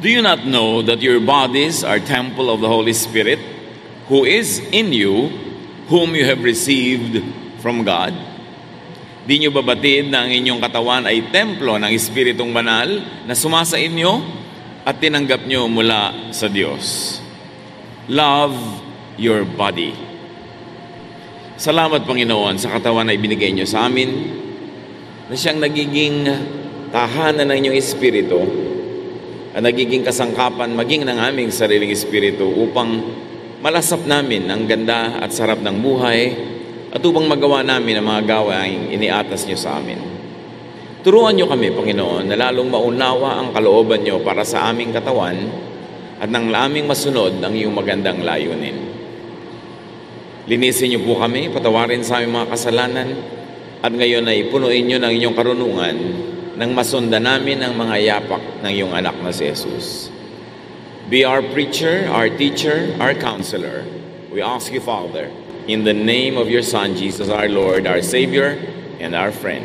Do you not know that your bodies are temple of the Holy Spirit, who is in you, whom you have received from God? Di nyo babatid na ang inyong katawan ay templo ng Espiritong Banal na sumasa inyo at tinanggap nyo mula sa Diyos. Love your body. Salamat, Panginoon, sa katawan na ibinigay nyo sa amin, na siyang nagiging tahanan ng inyong Espiritu at nagiging kasangkapan maging ng aming sariling Espiritu upang malasap namin ang ganda at sarap ng buhay at upang magawa namin ang mga gawaing iniatas niyo sa amin. Turuan niyo kami, Panginoon, na lalong maunawa ang kalooban niyo para sa aming katawan at nang aming masunod ang iyong magandang layunin. Linisin niyo po kami, patawarin sa aming mga kasalanan at ngayon ay punuin niyo ng inyong karunungan nang masundan namin ang mga yapak ng iyong anak na si Jesus. Be our preacher, our teacher, our counselor. We ask you, Father, in the name of your Son, Jesus, our Lord, our Savior, and our friend.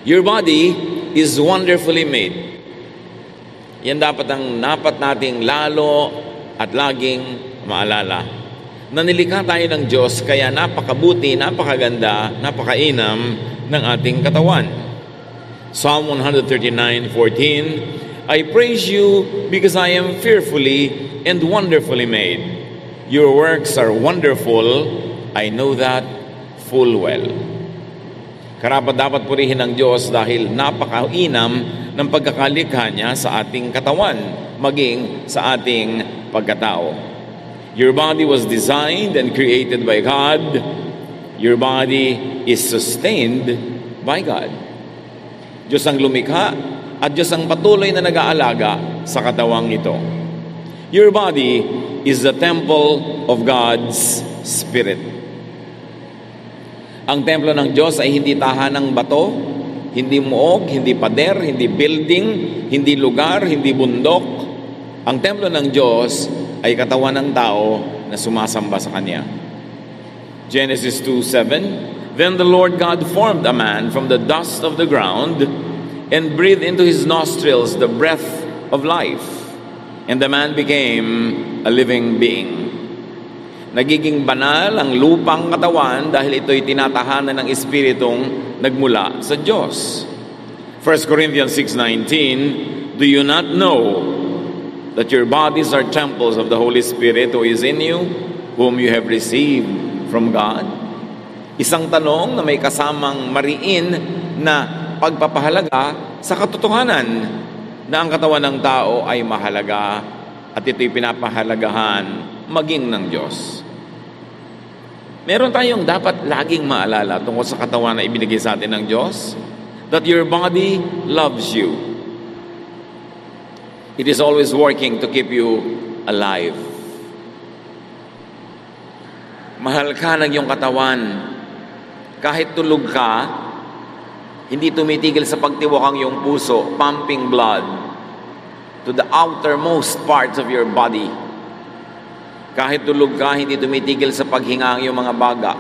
Your body is wonderfully made. Yan dapat nating lalo at laging maalala. Nanilikha tayo ng Diyos, kaya napakabuti, napakaganda, napakainam ng ating katawan. Psalm 139:14, I praise you because I am fearfully and wonderfully made. Your works are wonderful, I know that full well. Karapat-dapat purihin ng Diyos dahil napakainam ng pagkakalikha niya sa ating katawan, maging sa ating pagkatao. Your body was designed and created by God. Your body is sustained by God. Diyos ang lumikha at Diyos ang patuloy na nag-aalaga sa katawang ito. Your body is the temple of God's Spirit. Ang templo ng Diyos ay hindi tahanang bato, hindi muog, hindi pader, hindi building, hindi lugar, hindi bundok. Ang templo ng Diyos ay katawan ng tao na sumasamba sa Kanya. Genesis 2:7, Then the Lord God formed a man from the dust of the ground and breathed into his nostrils the breath of life, and the man became a living being. Nagiging banal ang lupang katawan dahil ito'y tinatahanan ng Espiritong nagmula sa Diyos. 1 Corinthians 6:19, Do you not know that your bodies are temples of the Holy Spirit who is in you, whom you have received from God? Isang tanong na may kasamang mariin na pagpapahalaga sa katotohanan na ang katawan ng tao ay mahalaga at ito'y pinapahalagahan maging ng Diyos. Meron tayong dapat laging maalala tungkol sa katawan na ibinigay sa atin ng Diyos, that your body loves you. It is always working to keep you alive. Mahal ka ng iyong katawan. Kahit tulog ka, hindi tumitigil sa pagtiwak ang iyong puso, pumping blood to the outermost parts of your body. Kahit tulog ka, hindi tumitigil sa paghinga ang iyong mga baga.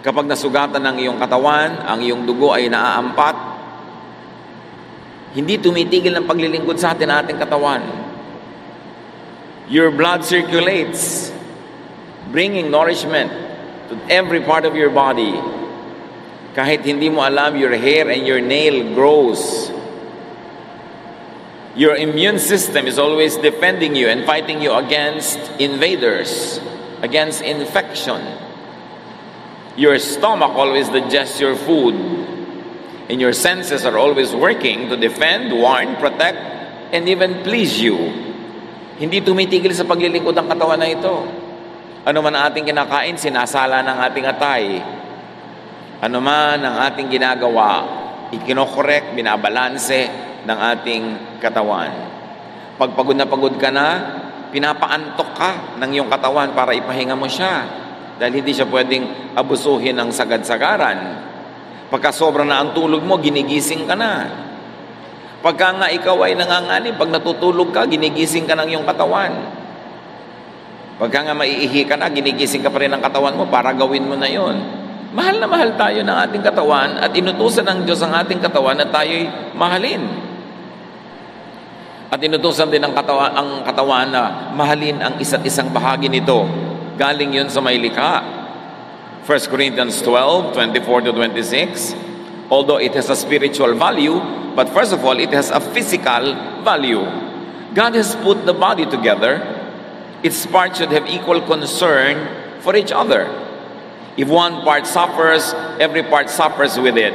Kapag nasugatan ng iyong katawan, ang iyong dugo ay naaampat, hindi tumitigil ng paglilingkod sa ating katawan. Your blood circulates, bringing nourishment to every part of your body. Kahit hindi mo alam, your hair and your nail grows. Your immune system is always defending you and fighting you against invaders, against infection. Your stomach always digests your food. And your senses are always working to defend, warn, protect, and even please you. Hindi tumitigil sa paglilingkod ang katawan na ito. Ano man ang ating kinakain, sinasala ng ating atay. Ano man ang ating ginagawa, ikinokorek, binabalanse ng ating katawan. Pag pagod na pagod ka na, pinapaantok ka ng iyong katawan para ipahinga mo siya. Dahil hindi siya pwedeng abusuhin ng sagad-sagaran. Pagka sobra na ang tulog mo, ginigising ka na. Pagka nga ikaw ay nanganganib, pag natutulog ka, ginigising ka ng iyong katawan. Pagka nga maiihi ka na, ginigising ka pa rin ng katawan mo para gawin mo na yon. Mahal na mahal tayo ng ating katawan at inutusan ng Diyos ang ating katawan na tayo'y mahalin. At inutusan din ang katawan na mahalin ang isa't isang bahagi nito. Galing yun sa may likha. 1 Corinthians 12:24-26. Although it has a spiritual value, but first of all, it has a physical value. God has put the body together. Its parts should have equal concern for each other. If one part suffers, every part suffers with it.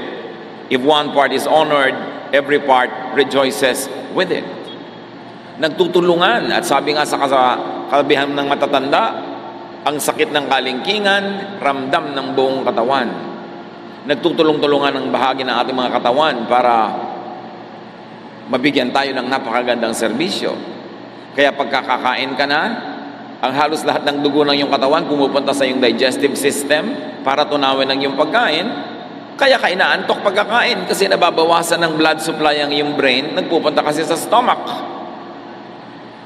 If one part is honored, every part rejoices with it. Nagtutulungan, at sabi nga sa kasabihan ng matatanda, ang sakit ng kalingkingan, ramdam ng buong katawan. Nagtutulong-tulungan ng bahagi ng ating mga katawan para mabigyan tayo ng napakagandang serbisyo. Kaya pagkakakain ka na, ang halos lahat ng dugo ng iyong katawan pumupunta sa iyong digestive system para tunawin ang iyong pagkain. Kaya ka inaantok pagkakain kasi nababawasan ng blood supply ang iyong brain, nagpupunta kasi sa stomach.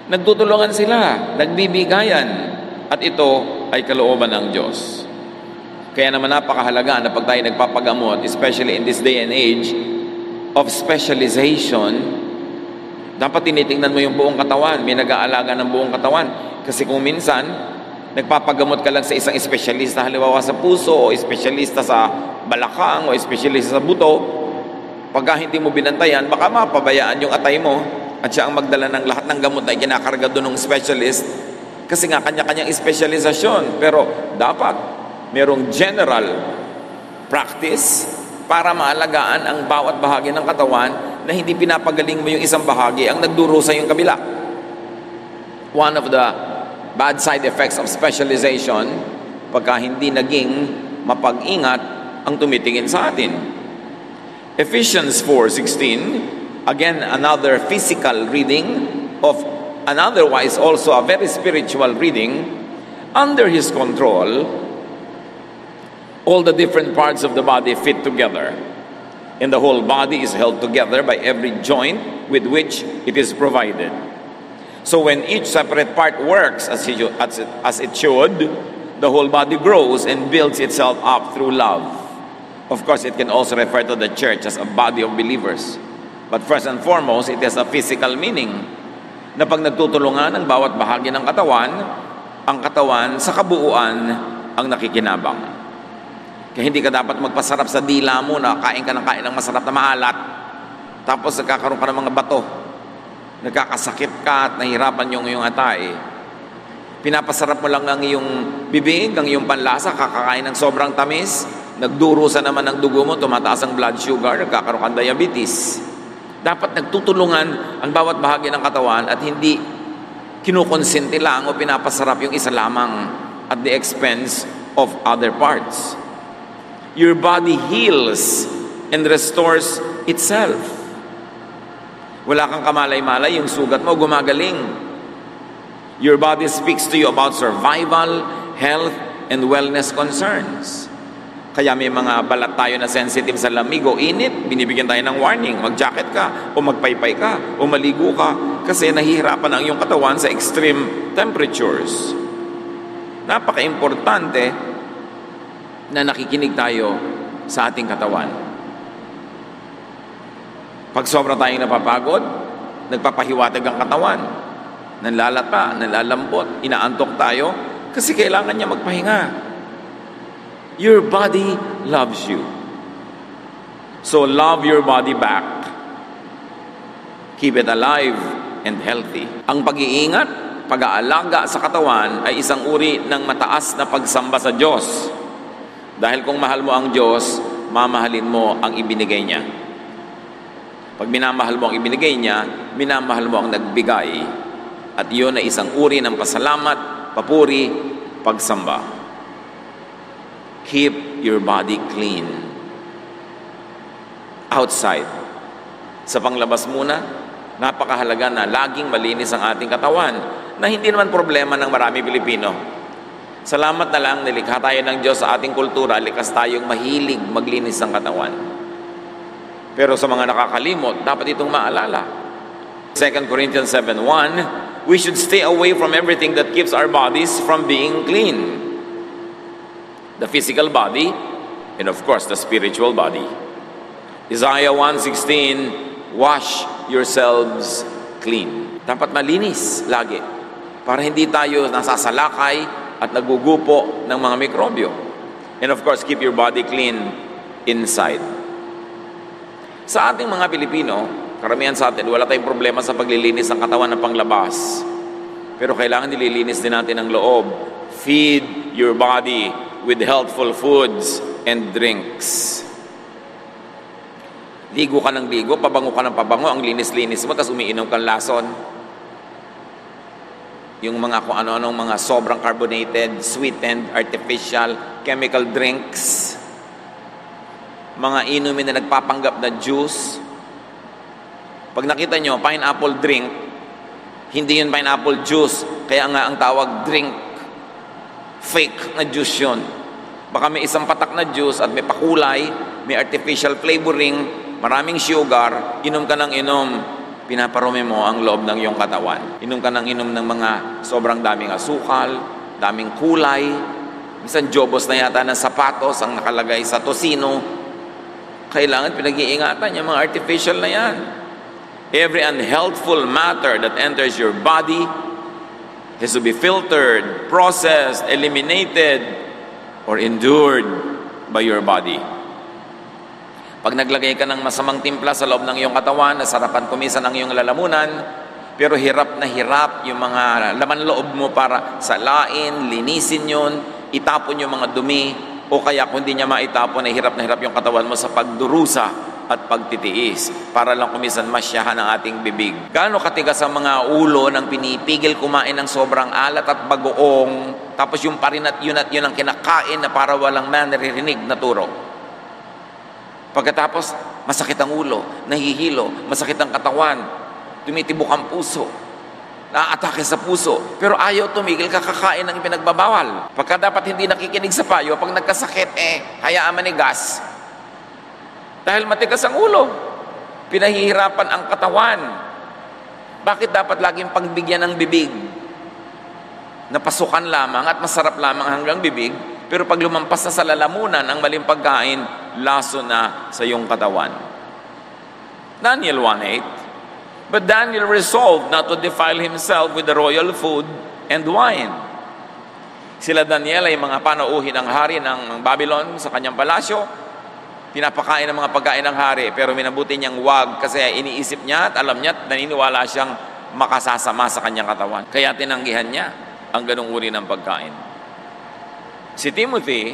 Nagtutulungan sila, nagbibigayan, at ito ay kalooban ng Diyos. Kaya naman napakahalaga na pag tayo nagpapagamot, especially in this day and age of specialization, dapat tinitingnan mo yung buong katawan, may nag-aalaga ng buong katawan. Kasi kung minsan, nagpapagamot ka lang sa isang espesyalista, halimbawa sa puso, o espesyalista sa balakang, o espesyalista sa buto, pagka hindi mo binantayan, baka mapabayaan yung atay mo, at siya ang magdala ng lahat ng gamot na kinakarga doon ng specialist, kasi nga kanya-kanyang espesyalisasyon. Pero dapat, merong general practice para maalagaan ang bawat bahagi ng katawan na hindi pinapagaling mo yung isang bahagi ang nagdurusa yung kabila. One of the bad side effects of specialization, pagka hindi naging mapag-ingat ang tumitingin sa atin. Ephesians 4:16, again another physical reading of an otherwise also a very spiritual reading. Under His control, all the different parts of the body fit together, and the whole body is held together by every joint with which it is provided. So when each separate part works as it should, the whole body grows and builds itself up through love. Of course, it can also refer to the church as a body of believers. But first and foremost, it has a physical meaning, na pag nagtutulungan ang bawat bahagi ng katawan, ang katawan sa kabuuan ang nakikinabang. Kaya hindi ka dapat magpasarap sa dila mo na kain ka ng masarap na maalat, tapos nagkakaroon ka ng mga bato, nagkakasakit ka at nahihirapan yung iyong atay. Pinapasarap mo lang ang iyong bibig, ang iyong panlasa, kakakain ng sobrang tamis, nagdurusa naman ang dugo mo, tumataas ang blood sugar, nagkakaroon ka ng diabetes. Dapat nagtutulungan ang bawat bahagi ng katawan at hindi kinukonsinti lang o pinapasarap yung isa lamang at the expense of other parts. Your body heals and restores itself. Wala kang kamalay-malay, yung sugat mo gumagaling. Your body speaks to you about survival, health, and wellness concerns. Kaya may mga balat tayo na sensitive sa lamig o init, binibigyan tayo ng warning, mag-jacket ka, o magpaypay ka, o maligo ka, kasi nahihirapan ang iyong katawan sa extreme temperatures. Napaka-importante na nakikinig tayo sa ating katawan. Pag sobra tayong napapagod, nagpapahiwatig ang katawan, nanlalata, nanlalambot, inaantok tayo, kasi kailangan niya magpahinga. Your body loves you. So love your body back. Keep it alive and healthy. Ang pag-iingat, pag-aalaga sa katawan ay isang uri ng mataas na pagsamba sa Diyos. Dahil kung mahal mo ang Diyos, mamahalin mo ang ibinigay niya. Pag minamahal mo ang ibinigay niya, minamahal mo ang nagbigay. At iyon ay isang uri ng pasalamat, papuri, pagsamba. Keep your body clean. Outside. Sa panglabas muna, napakahalaga na laging malinis ang ating katawan, na hindi naman problema ng marami Pilipino. Salamat na lang, nilikha tayo ng Diyos sa ating kultura, likas tayong mahilig maglinis ng katawan. Pero sa mga nakakalimot, dapat itong maalala. 2 Corinthians 7:1, we should stay away from everything that keeps our bodies from being clean. The physical body and of course, the spiritual body. Isaiah 1:16, wash yourselves clean. Dapat malinis lagi para hindi tayo nasasalakay at nagugupo ng mga mikrobyo. And of course, keep your body clean inside. Sa ating mga Pilipino, karamihan sa atin, wala tayong problema sa paglilinis ng katawan ng panglabas. Pero kailangan nililinis din natin ang loob. Feed your body with healthful foods and drinks. Ligo ka ng ligo, pabango ka ng pabango, ang linis-linis mo, tapos umiinom kang lason. Yung mga kung ano-anong mga sobrang carbonated, sweetened, artificial, chemical drinks. Mga inumin na nagpapanggap na juice. Pag nakita nyo, pineapple drink, hindi yun pineapple juice, kaya nga ang tawag drink. Fake na juice yun. Baka may isang patak na juice at may pakulay, may artificial flavoring, maraming sugar, inom ka ng inom, pinaparumi mo ang loob ng iyong katawan. Inom ka ng inom ng mga sobrang daming asukal, daming kulay, minsan jobos na yata ng sapatos ang nakalagay sa tosino. Kailangan pinag-iingatan yung mga artificial na yan. Every unhealthful matter that enters your body has to be filtered, processed, eliminated, or endured by your body. Pag naglagay ka ng masamang timpla sa loob ng iyong katawan, nasarapan kumisan ang iyong lalamunan, pero hirap na hirap yung mga laman loob mo para salain, linisin yun, itapon yung mga dumi, o kaya kung hindi niya maitapon, ay hirap na hirap yung katawan mo sa pagdurusa at pagtitiis para lang kumisan masyahan ang ating bibig. Gaano katigas ang mga ulo ng pinipigil kumain ng sobrang alat at bagoong, tapos yung parin at yun ang kinakain na para walang naririnig na turo. Pagkatapos, masakit ang ulo, nahihilo, masakit ang katawan, tumitibok ang puso, naaatake sa puso, pero ayaw tumigil, kakakain ng ipinagbabawal. Pagka dapat hindi nakikinig sa payo, pag nagkasakit, hayaan manigas. Dahil matigas ang ulo, pinahihirapan ang katawan. Bakit dapat laging pagbigyan ng bibig? Napasukan lamang at masarap lamang hanggang bibig, pero pag lumampas na sa lalamunan ang maling pagkain, laso na sa iyong katawan. Daniel 1:8, but Daniel resolved not to defile himself with the royal food and wine. Sila Daniel ay mga panauhin ng hari ng Babylon sa kanyang palasyo. Pinapakain ng mga pagkain ng hari, pero minabuti niyang wag kasi iniisip niya at alam niya at naniniwala siyang makasasama sa kanyang katawan. Kaya tinanggihan niya ang ganung uri ng pagkain. Si Timothy,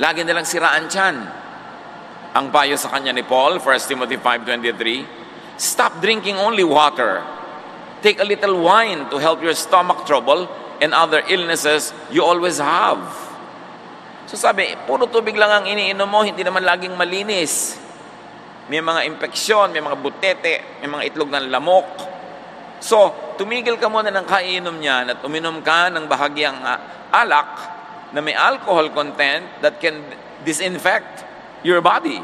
lagi nilang siraan tiyan. Ang payo sa kanya ni Paul, 1 Timothy 5:23, stop drinking only water. Take a little wine to help your stomach trouble and other illnesses you always have. So sabi, puro tubig lang ang iniinom mo, hindi naman laging malinis. May mga impeksyon, may mga butete, may mga itlog ng lamok. So, tumigil ka muna ng kainom niyan at uminom ka ng bahagyang alak na may alcohol content that can disinfect your body.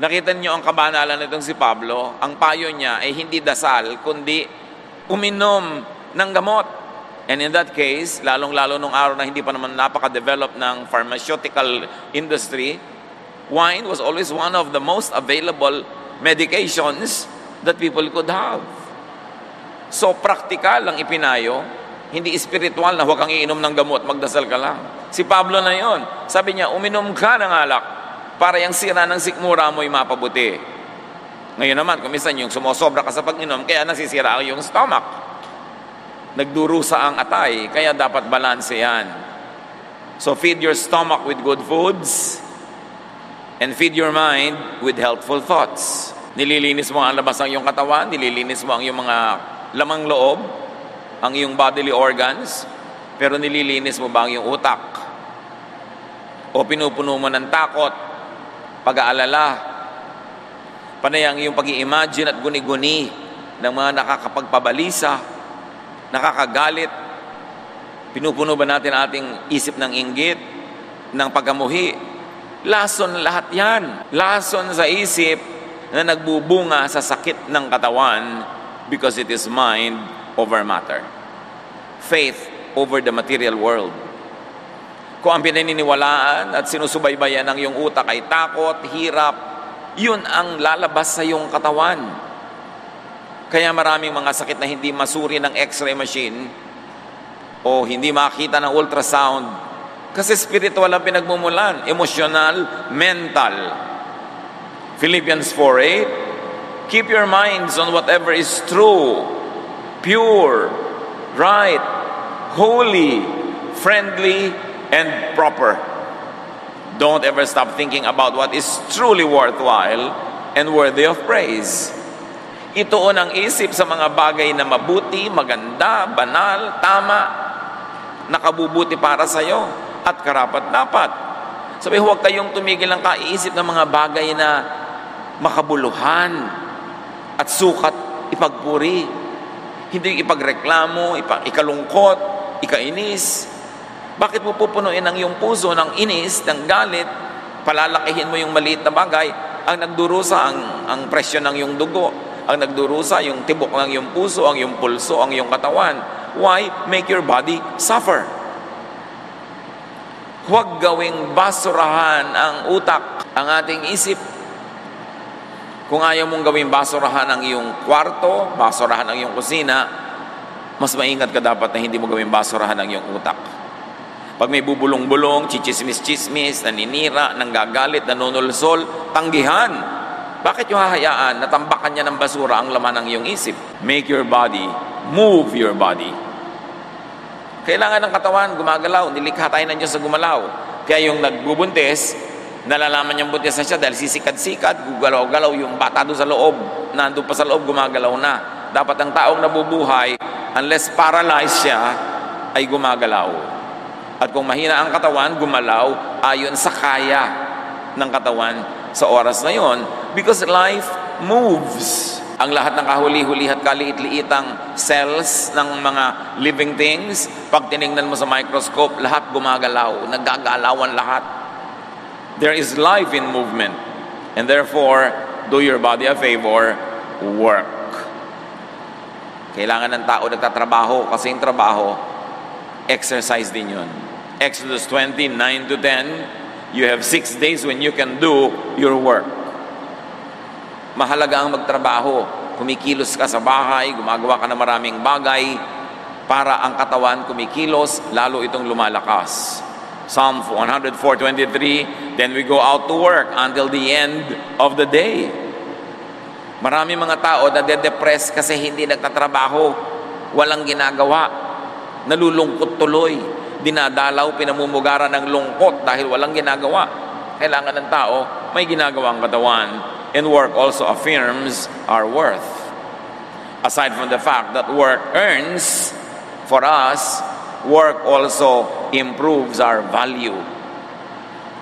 Nakita niyo ang kabanalan nitong si Pablo, ang payo niya ay hindi dasal, kundi uminom ng gamot. And in that case, lalong-lalo nung araw na hindi pa naman napaka-develop ng pharmaceutical industry, wine was always one of the most available medications that people could have. So, praktikal ang ipinayo, hindi spiritual na huwag kang iinom ng gamot, magdasal ka lang. Si Pablo na yon, sabi niya, uminom ka ng alak para yung sira ng sikmura mo'y mapabuti. Ngayon naman, kumisan yung sumosobra ka sa pag-inom, kaya nasisira ang iyong stomach. Nagdurusa ang atay, kaya dapat balanse yan. So feed your stomach with good foods and feed your mind with healthful thoughts. Nililinis mo ang labas ng iyong katawan, nililinis mo ang iyong mga lamang loob, ang iyong bodily organs, pero nililinis mo ba ang iyong utak? O pinupuno mo ng takot, pag-aalala, panay ang iyong pag-i-imagine at guni-guni ng mga nakakapagpabalisa, nakakagalit, pinupuno ba natin ating isip ng inggit, ng pagkamuhi? Lason lahat yan. Lason sa isip na nagbubunga sa sakit ng katawan because it is mind over matter. Faith over the material world. Kung ang pinaniniwalaan at sinusubaybayan ng iyong utak ay takot, hirap, yun ang lalabas sa iyong katawan. Kaya maraming mga sakit na hindi masuri ng x-ray machine o hindi makita ng ultrasound kasi spiritual ang pinagmumulan, emosyonal, mental. Philippians 4:8, keep your minds on whatever is true, pure, right, holy, friendly, and proper. Don't ever stop thinking about what is truly worthwhile and worthy of praise. Ituon ang isip sa mga bagay na mabuti, maganda, banal, tama, nakabubuti para sa iyo at karapat-dapat. Sabi, huwag kayong tumigil ng kaiisip ng mga bagay na makabuluhan at sukat ipagpuri. Hindi ipagreklamo, ikalungkot, ikainis. Bakit mo pupunuin ang iyong puso ng inis, ng galit, palalakihin mo yung maliit na bagay, ang nagdurusa ang presyo ng iyong dugo, ang nagdurusa yung tibok ng iyong puso, ang iyong pulso, ang iyong katawan. Why make your body suffer? Huwag gawing basurahan ang utak, ang ating isip. Kung ayaw mong gawing basurahan ang iyong kwarto, basurahan ang iyong kusina, mas maingat ka dapat na hindi mo gawing basurahan ang iyong utak. Pag may bubulong-bulong, chichismis-chismis, naninira, nanggagalit, nanunulsol, tanggihan. Bakit yung hahayaan na tambakan niya ng basura ang laman ng iyong isip? Make your body, move your body. Kailangan ng katawan, gumagalaw. Nilikha tayo ng Diyos sa gumalaw. Kaya yung nagbubuntis, nalalaman niyang buntis na siya dahil sisikad-sikad, gugalaw-galaw yung bata doon sa loob. Nandun pa sa loob, gumagalaw na. Dapat ang taong nabubuhay, unless paralyzed siya, ay gumagalaw. At kung mahina ang katawan, gumalaw ayon sa kaya ng katawan sa oras na yon. Because life moves. Ang lahat ng kahuli-huli at kaliit-liitang cells ng mga living things, pag tinignan mo sa microscope, lahat gumagalaw, naggagalawan lahat. There is life in movement. And therefore, do your body a favor, work. Kailangan ng tao nagtatrabaho kasi yung trabaho, exercise din yun. Exodus 20:9-10, you have 6 days when you can do your work. Mahalaga ang magtrabaho. Kumikilos ka sa bahay, gumagawa ka ng maraming bagay para ang katawan kumikilos, lalo itong lumalakas. Psalm 104:23, then we go out to work until the end of the day. Marami mga tao na de-depress kasi hindi nagtatrabaho, walang ginagawa, nalulungkot tuloy, dinadalaw, pinamumugaran ng lungkot dahil walang ginagawa. Kailangan ng tao may ginagawang katawan, and work also affirms our worth. Aside from the fact that work earns for us, work also improves our value.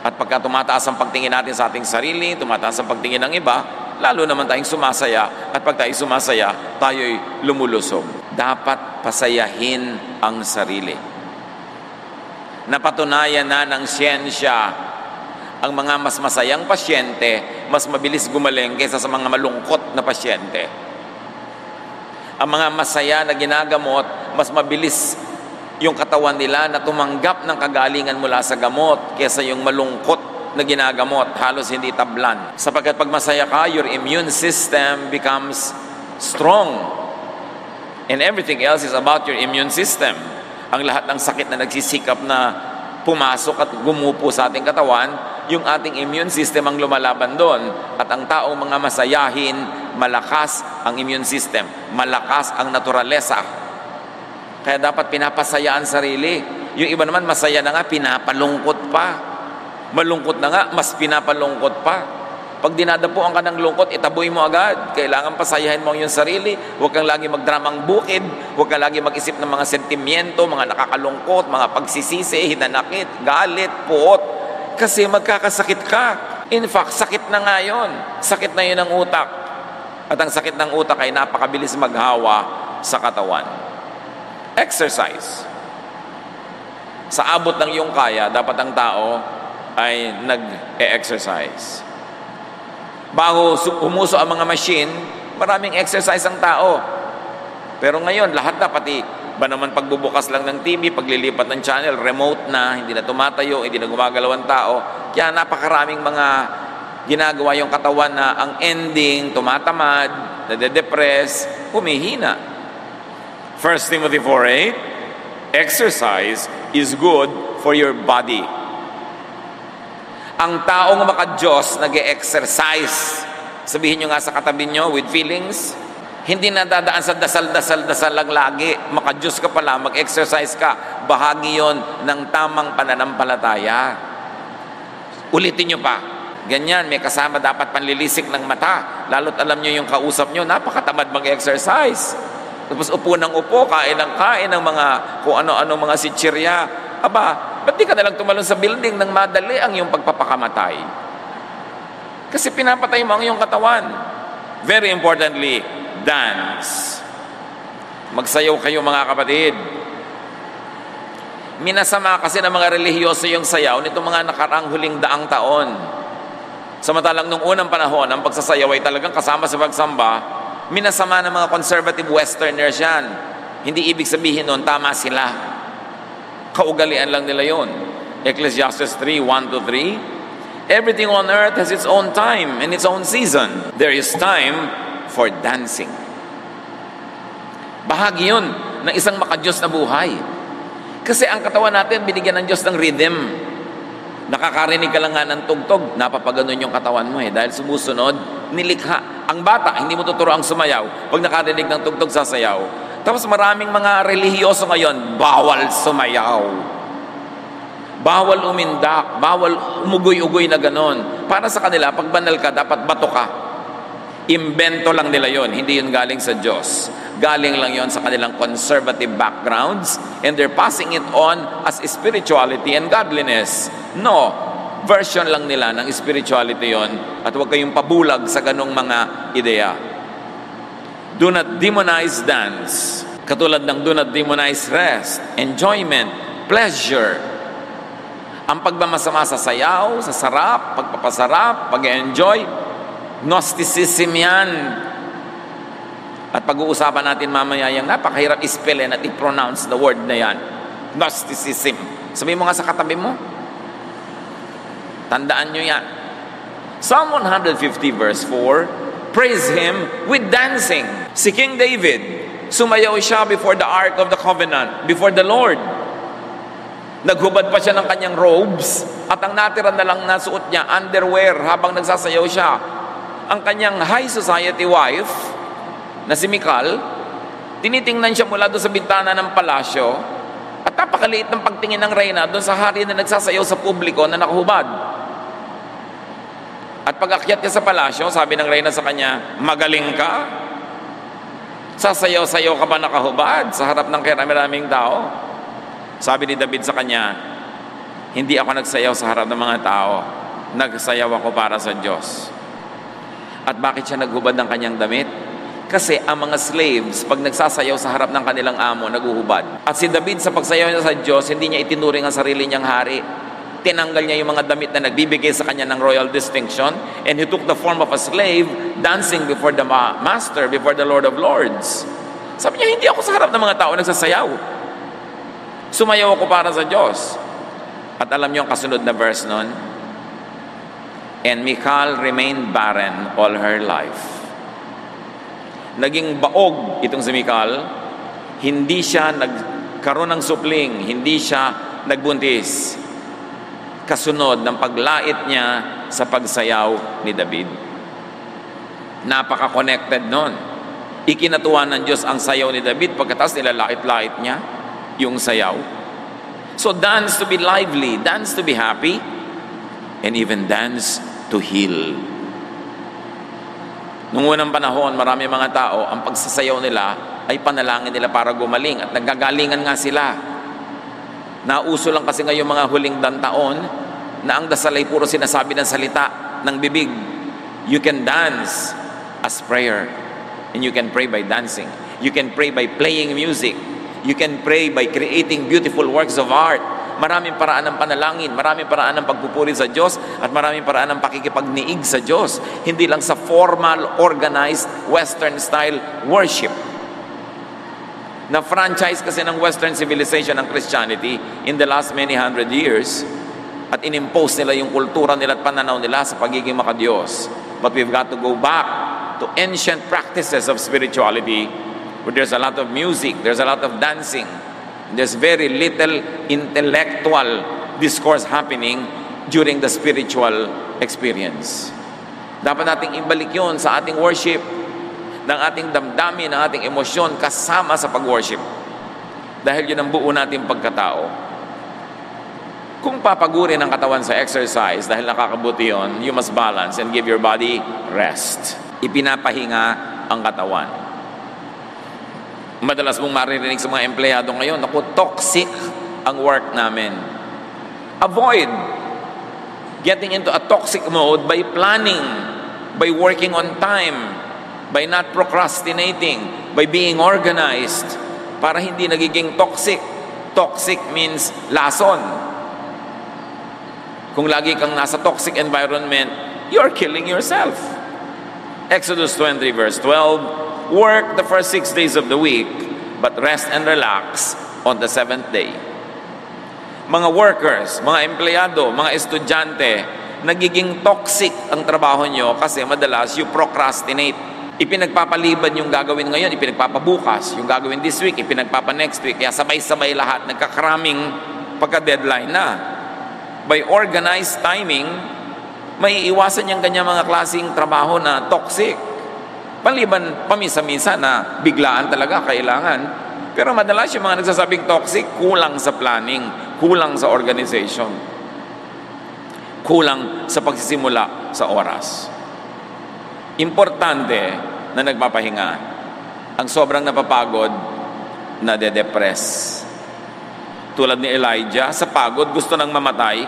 At pagka tumataas ang pagtingin natin sa ating sarili, tumataas ang pagtingin ng iba, lalo naman tayong sumasaya. At pag tayo sumasaya, tayo'y lumulusog. Dapat pasayahin ang sarili. Napatunayan na ng siyensya, ang mga mas masayang pasyente, mas mabilis gumaling kaysa sa mga malungkot na pasyente. Ang mga masaya na ginagamot, mas mabilis yung katawan nila na tumanggap ng kagalingan mula sa gamot kaysa yung malungkot na ginagamot, halos hindi tablan. Sapagkat pag masaya ka, your immune system becomes strong. And everything else is about your immune system. Ang lahat ng sakit na nagsisikap na pumasok at gumupo sa ating katawan, yung ating immune system ang lumalaban doon. At ang taong mga masayahin, malakas ang immune system, malakas ang naturalesa. Kaya dapat pinapasaya ang sarili. Yung iba naman masaya na nga, pinapalungkot pa. Malungkot na nga, mas pinapalungkot pa. Pag dinadapuan ka ng lungkot, itaboy mo agad. Kailangan pasayahin mo yung sarili. Huwag kang lagi magdramang bukid. Huwag kang lagi mag-isip ng mga sentimiento, mga nakakalungkot, mga pagsisisi, hinanakit, galit, puot. Kasi magkakasakit ka. In fact, sakit na nga yun. Sakit na yun ang utak. At ang sakit ng utak ay napakabilis maghawa sa katawan. Exercise. Sa abot ng iyong kaya, dapat ang tao ay nag-e-exercise. Bago umuso ang mga machine, maraming exercise ang tao. Pero ngayon, lahat na, pati Ba naman pagbubukas lang ng TV, paglilipat ng channel, remote na, hindi na tumatayo, hindi na gumagalaw ang tao. Kaya napakaraming mga ginagawa yung katawan na ang ending, tumatamad, nade-depress, humihina. 1 Timothy 4:8, exercise is good for your body. Ang taong maka-Diyos nag-e-exercise. Sabihin nyo nga sa katabi nyo with feelings, hindi na dadaan sa dasal lang lagi. Maka-Diyos ka pala, mag-exercise ka. Bahagi yon ng tamang pananampalataya. Ulitin nyo pa. Ganyan, may kasama dapat panlilisik ng mata. Lalo't alam nyo yung kausap nyo, napakatamad mag-exercise. Tapos upo ng upo, kain ng mga kung ano-ano mga sitsirya. Aba, ba't di ka nalang tumalon sa building nang madali ang iyong pagpapakamatay? Kasi pinapatay mo ang iyong katawan. Very importantly, dance. Magsayaw kayo mga kapatid. Minasama kasi ng mga relihiyoso yung sayaw nitong mga nakaraang huling daang taon. Samantalang nung unang panahon, ang pagsasayaw ay talagang kasama sa pagsamba, minasama ng mga conservative westerners yan. Hindi ibig sabihin nun, tama sila. Kaugalian lang nila yun. Ecclesiastes 3:1-3, everything on earth has its own time and its own season. There is time for dancing. Bahagi yun ng isang maka-Diyos na buhay. Kasi ang katawan natin, binigyan ng Diyos ng rhythm. Nakakarinig ka lang nga ng tugtog, napapaganon yung katawan mo dahil sumusunod, nilikha. Ang bata, hindi mo tuturo ang sumayaw. Pag nakarinig ng tugtog, sasayaw. Tapos maraming mga relihiyoso ngayon, bawal sumayaw. Bawal umindak, bawal umugoy-ugoy na ganon. Para sa kanila, pag banal ka, dapat bato ka. Imbento lang nila yon, hindi yun galing sa Diyos. Galing lang yon sa kanilang conservative backgrounds and they're passing it on as spirituality and godliness. No, version lang nila ng spirituality yon at huwag kayong pabulag sa ganong mga ideya. Do not demonize dance. Katulad ng do not demonize rest, enjoyment, pleasure. Ang pagmamasama sa sayaw, sa sarap, pagpapasarap, pag-enjoy, Gnosticism yan. At pag-uusapan natin mamaya yung napakahirap ispellin at i-pronounce the word na yan. Gnosticism. Sabihin mo nga sa katabi mo. Tandaan nyo yan. Psalm 150 verse 4, praise Him with dancing. Si King David, sumayaw siya before the Ark of the Covenant, before the Lord. Naghubad pa siya ng kanyang robes at ang natira na lang nasuot niya, underwear, habang nagsasayaw siya. Ang kanyang high society wife, na si Michal, tinitingnan siya mula doon sa bintana ng palasyo at napakaliit ng pagtingin ng reyna doon sa hari na nagsasayaw sa publiko na nakahubad. At pag-akyat niya sa palasyo, sabi ng reyna sa kanya, magaling ka? Sasayaw-sayaw ka ba nakahubad sa harap ng karami-raming tao? Sabi ni David sa kanya, hindi ako nagsayaw sa harap ng mga tao, nagsayaw ako para sa Diyos. At bakit siya naghubad ng kanyang damit? Kasi ang mga slaves, pag nagsasayaw sa harap ng kanilang amo, naguhubad. At si David, sa pagsayaw niya sa Diyos, hindi niya itinuring ang sarili niyang hari. Tinanggal niya yung mga damit na nagbibigay sa kanya ng royal distinction, and he took the form of a slave, dancing before the master, before the Lord of Lords. Sabi niya, hindi ako sa harap ng mga tao nagsasayaw. Sumayaw ako para sa Diyos. At alam niyo ang kasunod na verse nun? And Michal remained barren all her life. Naging baog itong si Michal, hindi siya nagkaroon ng supling, hindi siya nagbuntis. Kasunod ng paglait niya sa pagsayaw ni David. Napaka-connected nun. Ikinatuwa ng Diyos ang sayaw ni David pagkatapos nilalait-lait niya yung sayaw. So dance to be lively, dance to be happy, and even dance to heal. Noong unang panahon, marami mga tao, ang pagsasayaw nila ay panalangin nila para gumaling at naggagalingan nga sila. Nauso lang kasi ngayong mga huling taon na ang dasal ay puro sinasabi ng salita ng bibig. You can dance as prayer and you can pray by dancing. You can pray by playing music. You can pray by creating beautiful works of art. Maraming paraan ng panalangin, maraming paraan ng pagpupuri sa Diyos, at maraming paraan ng pakikipagniig sa Diyos. Hindi lang sa formal, organized, Western-style worship. Na franchise kasi ng Western civilization ng Christianity in the last many hundred years. At inimpose nila yung kultura nila at pananaw nila sa pagiging makadiyos. But we've got to go back to ancient practices of spirituality where there's a lot of music, there's a lot of dancing, there's very little intellectual discourse happening during the spiritual experience. Dapat nating ibalik yun sa ating worship, ng ating damdamin, ng ating emosyon kasama sa pag-worship. Dahil yun ang buo nating pagkatao. Kung papagurin ang katawan sa exercise dahil nakakabuti yun, you must balance and give your body rest. Ipinapahinga ang katawan. Madalas mong maririnig sa mga empleyado ngayon, naku, toxic ang work namin. Avoid getting into a toxic mode by planning, by working on time, by not procrastinating, by being organized, para hindi nagiging toxic. Toxic means lason. Kung lagi kang nasa toxic environment, you're killing yourself. Exodus 20 verse 12, work the first 6 days of the week, but rest and relax on the 7th day. Mga workers, mga empleyado, mga estudyante, nagiging toxic ang trabaho nyo kasi madalas you procrastinate. Ipinagpapaliban yung gagawin ngayon, ipinagpapabukas. Yung gagawin this week, ipinagpapa-next week. Kaya sabay-sabay lahat, nagkakaraming pagka-deadline na. By organized timing, may iwasan yung kanyang mga klaseng trabaho na toxic. Paliban pamisa-misa na biglaan talaga kailangan. Pero madalas yung mga nagsasabing toxic, kulang sa planning, kulang sa organization, kulang sa pagsisimula sa oras. Importante na nagpapahinga. Ang sobrang napapagod, nade-depress. Tulad ni Elijah, sa pagod, gusto nang mamatay.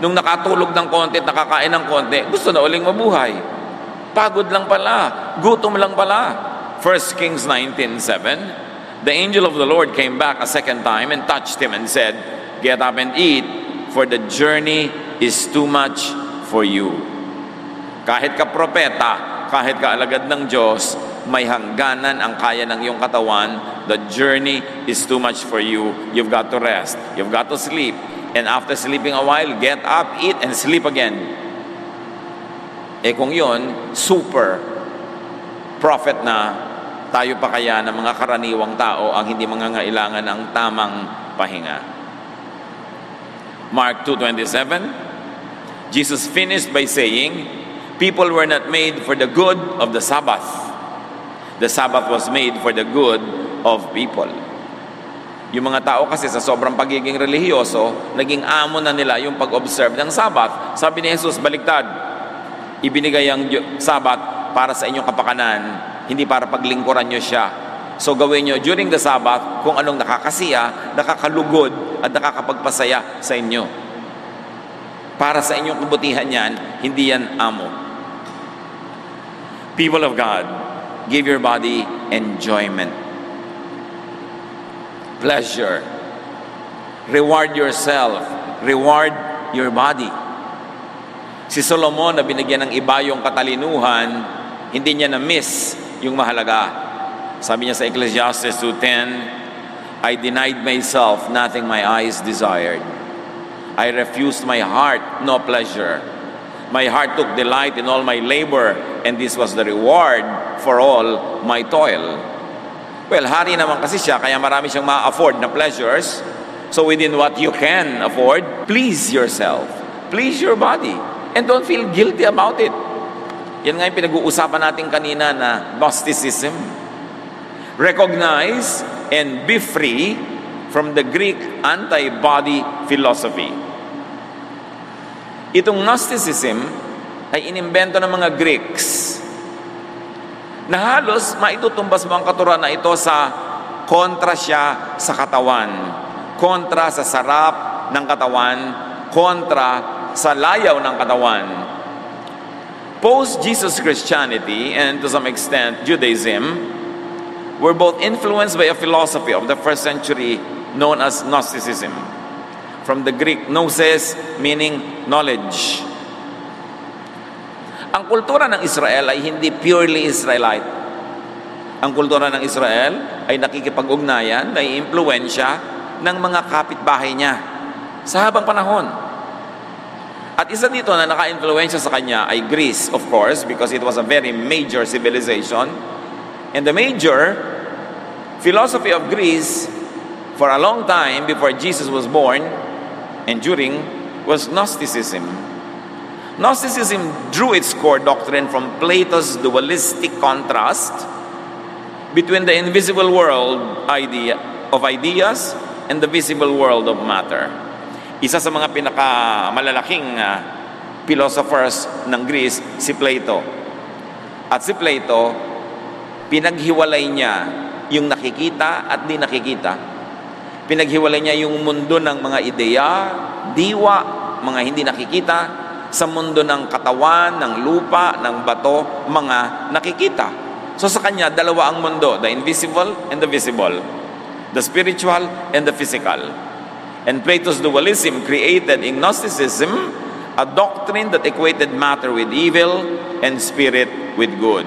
Nung nakatulog ng konti at nakakain ng konti, gusto na uling mabuhay. Pagod lang pala, gutom lang pala. 1 Kings 19:7, the angel of the Lord came back a second time and touched him and said, get up and eat, for the journey is too much for you. Kahit ka propeta, kahit ka alagad ng Diyos, may hangganan ang kaya ng iyong katawan. The journey is too much for you. You've got to rest. You've got to sleep. And after sleeping a while, get up, eat, and sleep again. Kung yun, super prophet na, tayo pa kaya ng mga karaniwang tao ang hindi mangangailangan ng tamang pahinga. Mark 2:27, Jesus finished by saying, people were not made for the good of the Sabbath. The Sabbath was made for the good of people. Yung mga tao kasi sa sobrang pagiging relihiyoso, naging amo na nila yung pag-observe ng Sabbath. Sabi ni Jesus, baliktad, ibinigay ang Sabbath para sa inyong kapakanan, hindi para paglingkuran nyo siya. So gawin nyo during the Sabbath kung anong nakakasiya, nakakalugod, at nakakapagpasaya sa inyo. Para sa inyong kabutihan yan, hindi yan amo. People of God, give your body enjoyment, pleasure. Reward yourself. Reward your body. Si Solomon na binigyan ng iba yung katalinuhan, hindi niya na-miss yung mahalaga. Sabi niya sa Ecclesiastes 2:10, I denied myself nothing my eyes desired. I refused my heart no pleasure. My heart took delight in all my labor, and this was the reward for all my toil. Well, hari naman kasi siya, kaya marami siyang ma-afford na pleasures. So within what you can afford, please yourself. Please your body. And don't feel guilty about it. Yan nga yung pinag-uusapan natin kanina na Gnosticism. Recognize and be free from the Greek anti-body philosophy. Itong Gnosticism ay inimbento ng mga Greeks na halos maitutumbas mo ang katuruan na ito sa kontra siya sa katawan, kontra sa sarap ng katawan, kontra sa layaw ng katawan. Post-Jesus Christianity and to some extent Judaism were both influenced by a philosophy of the first century known as Gnosticism. From the Greek gnosis, meaning knowledge. Ang kultura ng Israel ay hindi purely Israelite. Ang kultura ng Israel ay nakikipag-ugnayan, naiimpluwensya ng mga kapitbahay niya sa habang panahon. At isa dito na naka-influensya sa kanya ay Greece, of course, because it was a very major civilization. And the major philosophy of Greece for a long time before Jesus was born and during was Gnosticism. Gnosticism drew its core doctrine from Plato's dualistic contrast between the invisible world of ideas and the visible world of matter. Isa sa mga pinakamalalaking philosophers ng Greece, si Plato. At si Plato, pinaghiwalay niya yung nakikita at di nakikita. Pinaghiwalay niya yung mundo ng mga ideya, diwa, mga hindi nakikita, sa mundo ng katawan, ng lupa, ng bato, mga nakikita. So sa kanya, dalawa ang mundo, the invisible and the visible, the spiritual and the physical. And Plato's dualism created in Gnosticism a doctrine that equated matter with evil and spirit with good.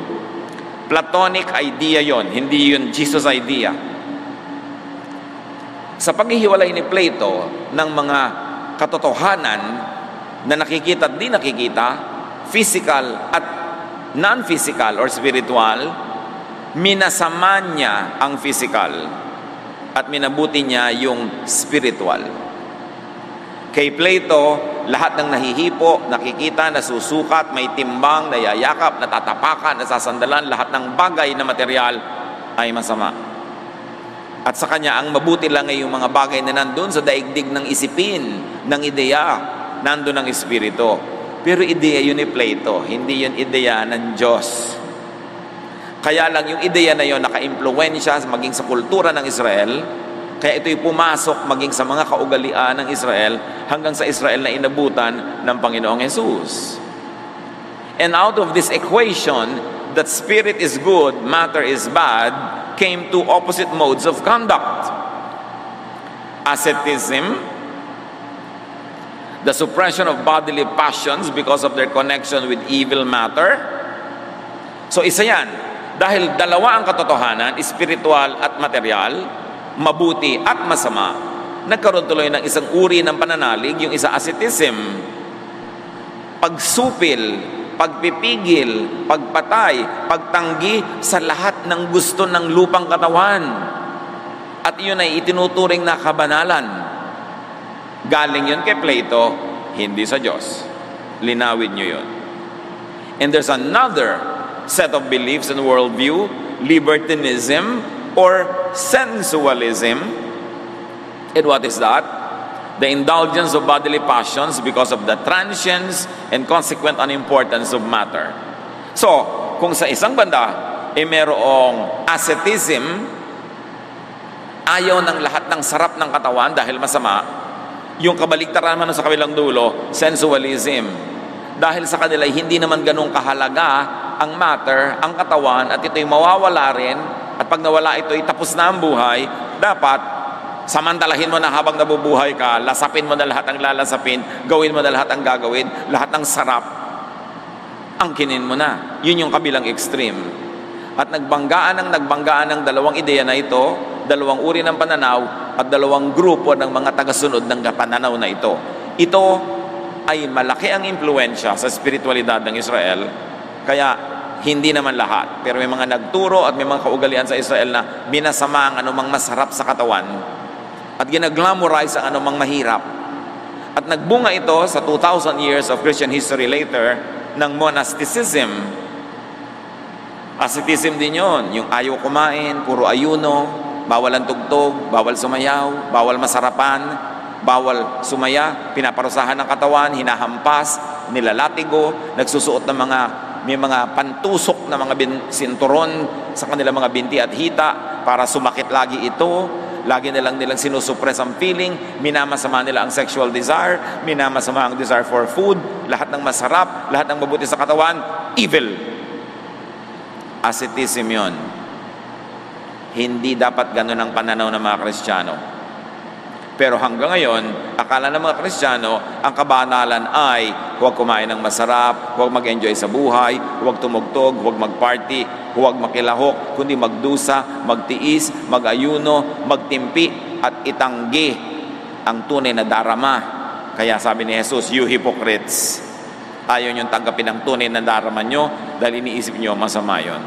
Platonic idea yon, hindi yun Jesus idea. Sa paghihiwalay ni Plato ng mga katotohanan na nakikita at di nakikita, physical at non-physical or spiritual, minasama niya ang physical at minabuti niya yung spiritual. Kay Plato, lahat ng nahihipo, nakikita, nasusukat, may timbang, nayayakap, natatapakan, nasasandalan, lahat ng bagay na material ay masama. At sa kanya, ang mabuti lang ay yung mga bagay na nandun sa daigdig ng isipin, ng ideya, nandun ang espiritu. Pero ideya yun ni Plato, hindi yun ideya ng Diyos. Kaya lang yung ideya na yun naka-impluwensya maging sa kultura ng Israel, kaya ito'y pumasok maging sa mga kaugalian ng Israel hanggang sa Israel na inabutan ng Panginoong Jesus. And out of this equation that spirit is good, matter is bad, came two opposite modes of conduct. Asceticism, the suppression of bodily passions because of their connection with evil matter. So isa yan, dahil dalawa ang katotohanan, spiritual at material, mabuti at masama, nagkaroon tuloy ng isang uri ng pananalig, yung isa asceticism, pagsupil, pagpipigil, pagpatay, pagtanggi sa lahat ng gusto ng lupang katawan. At yun ay itinuturing na kabanalan. Galing yun kay Plato, hindi sa Diyos. Linawin nyo yun. And there's another set of beliefs and worldview, libertinism or sensualism. And what is that? The indulgence of bodily passions because of the transience and consequent unimportance of matter. So, kung sa isang banda, merong asceticism, ayaw ng lahat ng sarap ng katawan dahil masama, yung kabaliktaran naman sa kabilang dulo, sensualism. Dahil sa kanila, hindi naman ganun kahalaga ang matter, ang katawan, at ito'y mawawala rin, at pag nawala ito'y tapos na ang buhay, dapat samantalahin mo na habang nabubuhay ka, lasapin mo na lahat ang lalasapin, gawin mo na lahat ang gagawin, lahat ng sarap, angkinin mo na. Yun yung kabilang extreme. At nagbanggaan ng dalawang ideya na ito, dalawang uri ng pananaw, at dalawang grupo ng mga tagasunod ng pananaw na ito. Ito ay malaki ang impluensya sa spiritualidad ng Israel, kaya hindi naman lahat. Pero may mga nagturo at may mga kaugalian sa Israel na binasama ang anumang masarap sa katawan at ginaglamorize ang anumang mahirap. At nagbunga ito sa 2,000 years of Christian history later ng monasticism. Asceticism din yun, yung ayaw kumain, puro ayuno, bawal ang tugtog, bawal sumayaw, bawal masarapan, bawal sumaya, pinaparusahan ng katawan, hinahampas, nilalatigo, nagsusuot ng may mga pantusok na mga sinturon sa kanilang mga binti at hita para sumakit lagi ito. Lagi nilang sinusuppress ang feeling, minamasama nila ang sexual desire, minamasama ang desire for food, lahat ng masarap, lahat ng mabuti sa katawan, evil. Asceticism yun. Hindi dapat ganun ang pananaw ng mga Kristiyano. Pero hanggang ngayon, akala ng mga Kristiyano, ang kabanalan ay huwag kumain ng masarap, huwag mag-enjoy sa buhay, huwag tumugtog, huwag mag-party, huwag makilahok, kundi magdusa, magtiis, mag-ayuno, magtimpi, at itanggi ang tunay na darama. Kaya sabi ni Jesus, you hypocrites, ayaw niyong tanggapin ang tunay na darama nyo dahil iniisip nyo masama yun.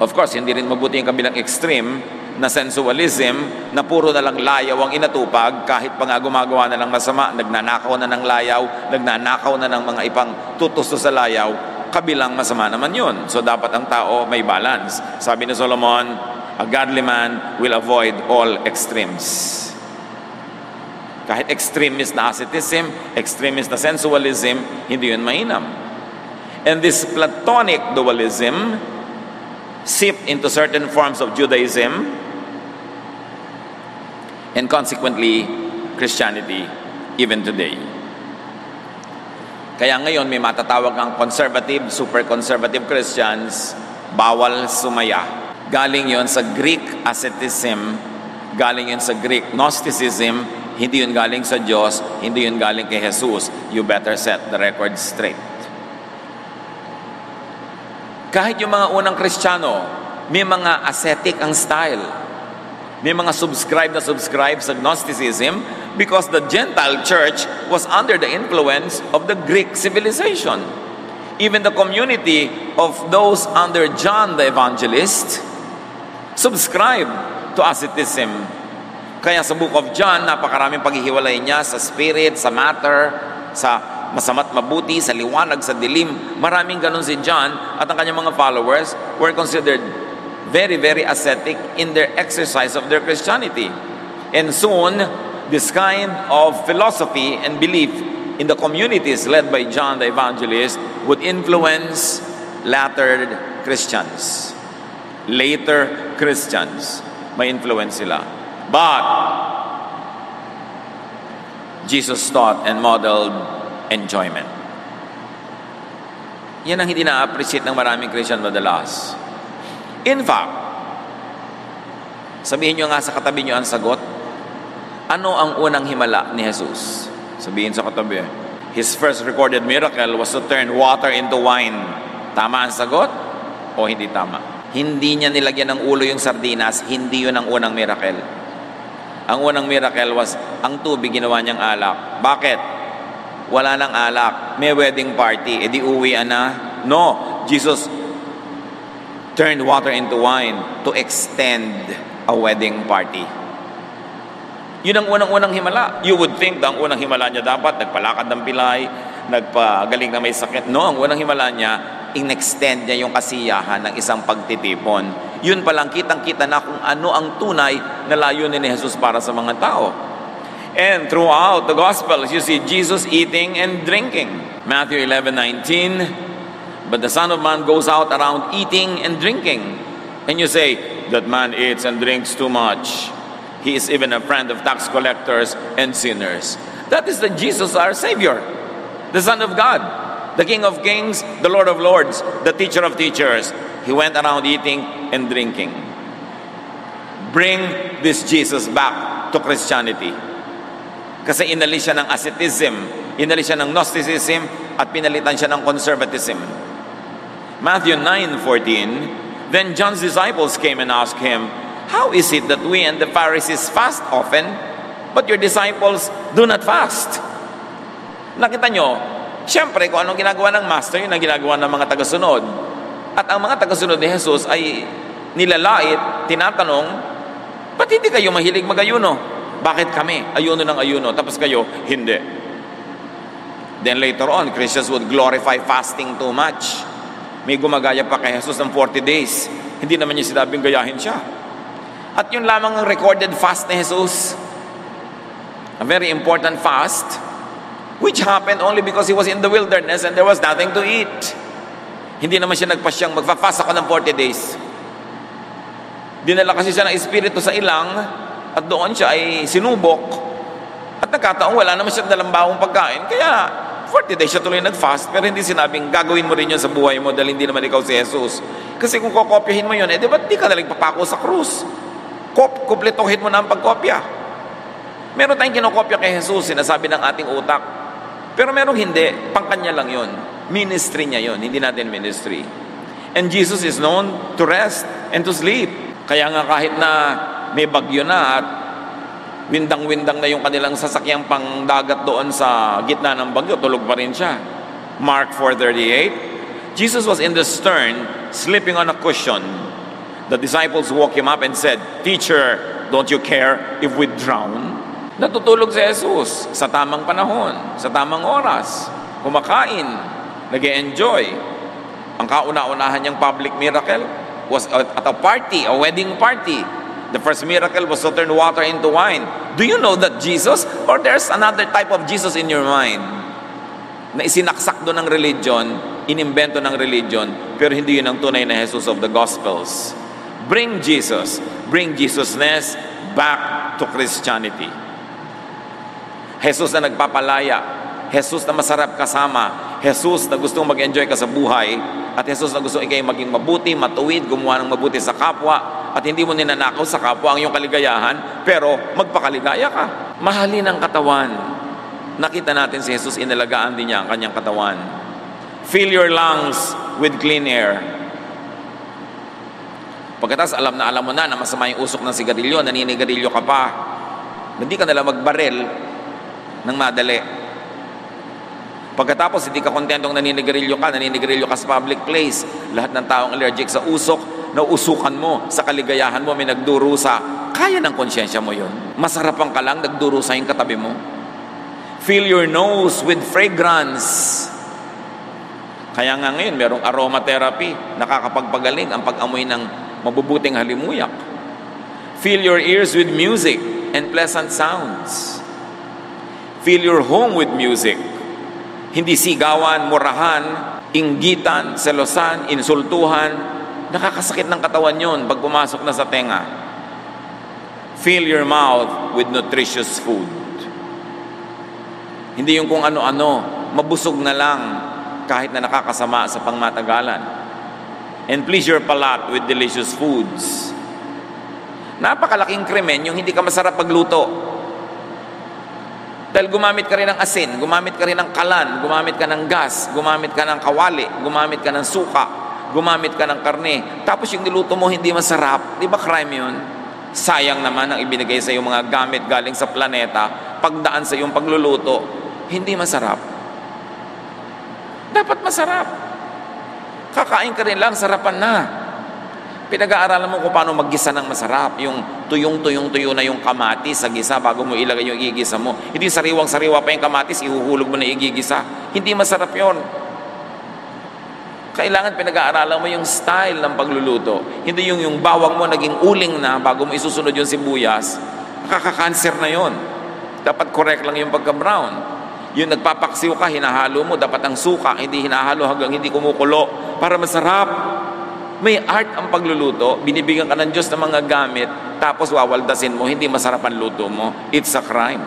Of course, hindi rin mabuti yung kabilang extreme na sensualism, na puro na lang layaw ang inatupag, kahit pa nga gumagawa na ng masama, nagnanakaw na ng layaw, nagnanakaw na ng mga ipang tutusto sa layaw, kabilang masama naman yun. So dapat ang tao may balance. Sabi ni Solomon, a godly man will avoid all extremes. Kahit extremist na asceticism, extremist na sensualism, hindi yun mainam. And this Platonic dualism seeped into certain forms of Judaism and consequently Christianity even today. Kaya ngayon may matatawag ang conservative, super conservative Christians, bawal sumaya. Galing yon sa Greek asceticism, galing yon sa Greek Gnosticism, hindi yun galing sa Diyos, hindi yun galing kay Jesus. You better set the record straight. Kahit yung mga unang Kristiyano, may mga ascetic ang style. May mga subscribe sa Gnosticism because the Gentile church was under the influence of the Greek civilization. Even the community of those under John the Evangelist subscribed to asceticism. Kaya sa Book of John, napakaraming paghihiwalay niya sa spirit, sa matter, sa masama't mabuti, sa liwanag, sa dilim. Maraming ganun si John, at ang kanyang mga followers were considered very, very ascetic in their exercise of their Christianity. And soon, this kind of philosophy and belief in the communities led by John the Evangelist would influence later Christians. Later Christians, may influence sila. But Jesus taught and modeled enjoyment. Yan ang hindi na-appreciate ng maraming Christian madalas. In fact, sabihin nyo nga sa katabi nyo ang sagot, ano ang unang himala ni Jesus? Sabihin sa katabi, His first recorded miracle was to turn water into wine. Tama ang sagot? O hindi tama? Hindi niya nilagyan ng ulo yung sardinas, hindi yun ang unang miracle. Ang unang miracle was, ang tubig ginawa niyang alak. Bakit? Wala nang alak, may wedding party, edi uwian na. No, Jesus turned water into wine to extend a wedding party. Yun ang unang-unang himala. You would think na ang unang himala niya dapat nagpalakad ng pilay, nagpagaling na may sakit. No, ang unang himala niya, in-extend niya yung kasiyahan ng isang pagtitipon. Yun palang kitang-kita na kung ano ang tunay na layunin ni Jesus para sa mga tao. And throughout the Gospels, you see Jesus eating and drinking. Matthew 11:19, but the Son of Man goes out around eating and drinking. And you say, that man eats and drinks too much. He is even a friend of tax collectors and sinners. That is the Jesus, our Savior, the Son of God, the King of Kings, the Lord of Lords, the Teacher of Teachers. He went around eating and drinking. Bring this Jesus back to Christianity. Kasi inalis siya ng asceticism, inalis siya ng Gnosticism, at pinalitan siya ng conservatism. Matthew 9:14, then John's disciples came and asked him, how is it that we and the Pharisees fast often, but your disciples do not fast? Nakita nyo, siyempre kung anong ginagawa ng Master, yun ang ginagawa ng mga tagasunod. At ang mga tagasunod ni Jesus ay nilalait, tinatanong, ba't hindi kayo mahilig mag-ayuno? Bakit kami? Ayuno ng ayuno. Tapos kayo, hindi. Then later on, Christians would glorify fasting too much. May gumagaya pa kay Jesus ng 40 days. Hindi naman niya sinabing gayahin siya. At yun lamang ang recorded fast ni Jesus. A very important fast, which happened only because He was in the wilderness and there was nothing to eat. Hindi naman siya nagpasyang magfa-fast ako ng 40 days. Dinala kasi siya ng Espiritu sa ilang, at doon siya ay sinubok, at nagkataong wala naman siya dalang bawang pagkain, kaya 40 days siya tuloy nag-fast, pero hindi sinabing gagawin mo rin yun sa buhay mo dahil hindi naman ikaw si Jesus. Kasi kung kokopyahin mo yun, di ba't di ka nalang papako sa krus? Kumpletuhin mo na ang pagkopya. Meron tayong kinokopya kay Jesus, sinasabi ng ating utak, Pero merong hindi, pangkanya lang yun. Ministry niya yun, hindi natin ministry. And Jesus is known to rest and to sleep. Kaya nga kahit na may bagyo na at windang-windang na yung kanilang sasakyang pang dagat doon sa gitna ng bagyo, tulog pa rin siya. Mark 4:38, Jesus was in the stern, sleeping on a cushion. The disciples woke him up and said, "Teacher, don't you care if we drown?" Natutulog si Jesus sa tamang panahon, sa tamang oras, kumakain, nag-e-enjoy. Ang kauna-unahan niyang public miracle was at a party, a wedding party. The first miracle was to turn water into wine. Do you know that Jesus, or there's another type of Jesus in your mind, na isinaksak doon ng religion, inimbento ng religion, pero hindi yun ang tunay na Jesus of the Gospels. Bring Jesusness back to Christianity. Jesus na nagpapalaya, Jesus na masarap kasama, Jesus na gustong mag-enjoy ka sa buhay, at Jesus na gusto ikay maging mabuti, matuwid, gumawa ng mabuti sa kapwa, at hindi mo ninanakaw sa kapwa ang iyong kaligayahan, pero magpakaligaya ka. Mahalin ang katawan. Nakita natin si Jesus, inalagaan din niya ang kanyang katawan. Fill your lungs with clean air. Pagkatapos alam mo na masama yung usok ng sigarilyo, naninigarilyo ka pa, hindi ka nalang magbaril ng madali. Pagkatapos hindi ka kontentong naninigarilyo ka sa public place, lahat ng taong allergic sa usok, nauusukan mo, sa kaligayahan mo may nagdurusa, kaya ng konsyensya mo yun. Masarapan ka lang, nagdurusa yung katabi mo. Fill your nose with fragrance. Kaya nga ngayon merong aromatherapy, nakakapagpagaling ang pag-amoy ng mabubuting halimuyak. Fill your ears with music and pleasant sounds. Fill your home with music. Hindi sigawan, murahan, inggitan, selosan, insultuhan. Nakakasakit ng katawan yon pag pumasok na sa tenga. Fill your mouth with nutritious food. Hindi yung kung ano-ano, mabusog na lang kahit na nakakasama sa pangmatagalan. And please your palate with delicious foods. Napakalaking krimen yung hindi ka masarap pagluto. Dahil gumamit ka rin ng asin, gumamit ka rin ng kalan, gumamit ka ng gas, gumamit ka ng kawali, gumamit ka ng suka, gumamit ka ng karne. Tapos yung niluto mo hindi masarap. Di ba crime yun? Sayang naman ang ibinigay sa iyong mga gamit galing sa planeta, pagdaan sa iyong pagluluto, hindi masarap. Dapat masarap. Kakain ka rin lang, sarapan na. Pinag-aaralan mo kung paano maggisa ng masarap. Yung tuyong-tuyo na yung kamatis sa gisa bago mo ilagay yung igigisa mo. Hindi sariwang-sariwa pa yung kamatis, ihuhulog mo na igigisa. Hindi masarap yon. Kailangan pinag-aaralan mo yung style ng pagluluto. Hindi yung bawang mo naging uling na bago mo isusunod yung sibuyas. Nakaka-cancer na yon. Dapat correct lang yung pagka-brown. Yung nagpapaksiw ka, hinahalo mo, dapat ang suka, hindi hinahalo hanggang hindi kumukulo para masarap. May art ang pagluluto, binibigyan ka ng Diyos ng mga gamit, tapos wawaldasin mo, hindi masarap ang luto mo. It's a crime.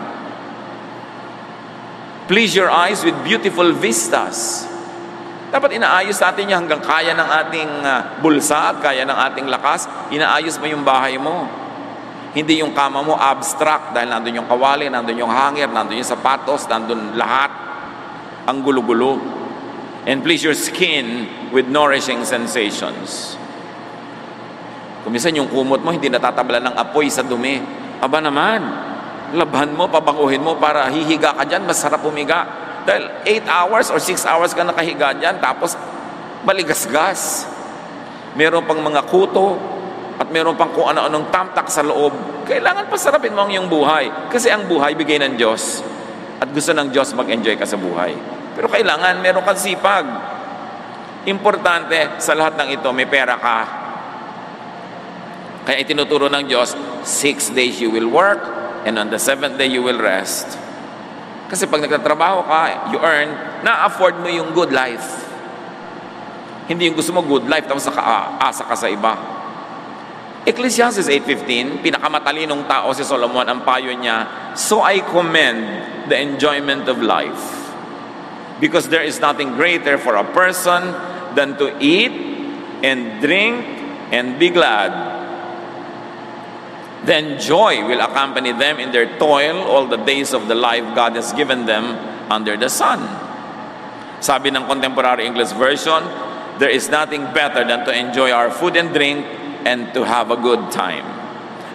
Please your eyes with beautiful vistas. Dapat inaayos natin yan hanggang kaya ng ating bulsa at kaya ng ating lakas. Inaayos mo yung bahay mo. Hindi yung kama mo abstract dahil nandun yung kawali, nandun yung hanger, nandun yung sapatos, nandun lahat. Ang gulo-gulo. And please your skin with nourishing sensations. Kung minsan yung kumot mo hindi natatabla ng apoy sa dumi, aba naman, labhan mo, pabanguhin mo para hihiga ka dyan, masarap humiga. Dahil 8 hours or 6 hours ka nakahiga dyan, tapos maligasgas. Meron pang mga kuto, at meron pang kung ano-anong tamtak sa loob. Kailangan pasarapin mo ang iyong buhay. Kasi ang buhay bigay ng Diyos. At gusto ng Diyos mag-enjoy ka sa buhay. Pero kailangan meron kang sipag. Importante sa lahat ng ito, may pera ka. Kaya itinuturo ng Diyos, 6 days you will work, and on the 7th day you will rest. Kasi pag nagtatrabaho ka, you earn, na-afford mo yung good life. Hindi yung gusto mo good life, tapos nakaasa ka sa iba. Ecclesiastes 8:15, pinakamatalinong tao si Solomon, ang payo niya, so I commend the enjoyment of life. Because there is nothing greater for a person than to eat and drink and be glad. Then joy will accompany them in their toil all the days of the life God has given them, under the sun. Sabi ng Contemporary English Version, there is nothing better than to enjoy our food and drink and to have a good time.